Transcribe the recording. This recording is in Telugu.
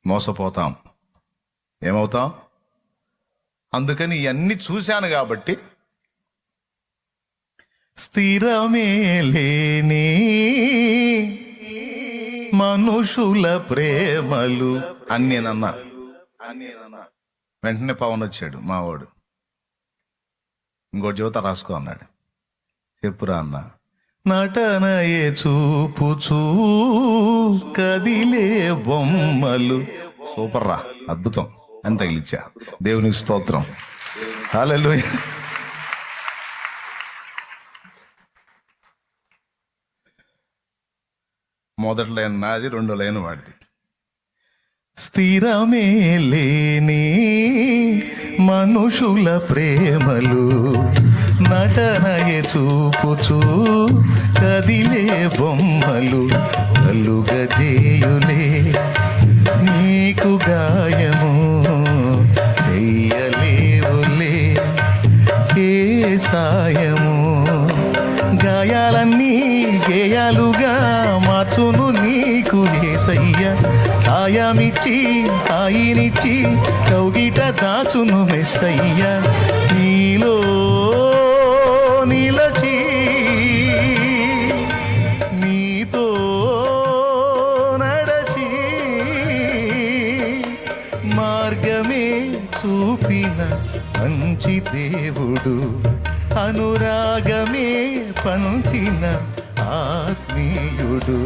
మోసపోతాం. ఏమవుతాం? అందుకని ఇవన్నీ చూశాను కాబట్టి స్థిరమే లేని మనుషుల ప్రేమలు అని నేనన్నా. వెంటనే పవన్ వచ్చాడు, మావాడు. ఇంకోటి యువత రాసుకో అన్నాడు. చెప్పురా అన్న. నటనయే చూపుచూ కదిలే బొమ్మలు. సూపర్ రా, అద్భుతం అని తగిలిచ్చా. దేవునికి స్తోత్రం. హల్లెలూయా. మొదటి లైన్ నాది, రెండో లైన్ వాడిది. స్థిరమే లేని మనుషుల ప్రేమలు నటనయే చూపుచూ కదిలే బొమ్మలు కలుగజేయులే నీకు గాయము చెయ్యలేవులే ఏ సాయము. గాయాలన్నీ గేయాలుగా మార్చును నీకు యేసయ్య. సాయమిచ్చి హాయినిచ్చి కౌగిట దాచును మెస్సయ్య. నీలో నిలచి నీతో నడచి మార్గమే చూపిన మంచి దేవుడు, అనురాగమే పంచిన ఆత్మీయుడు.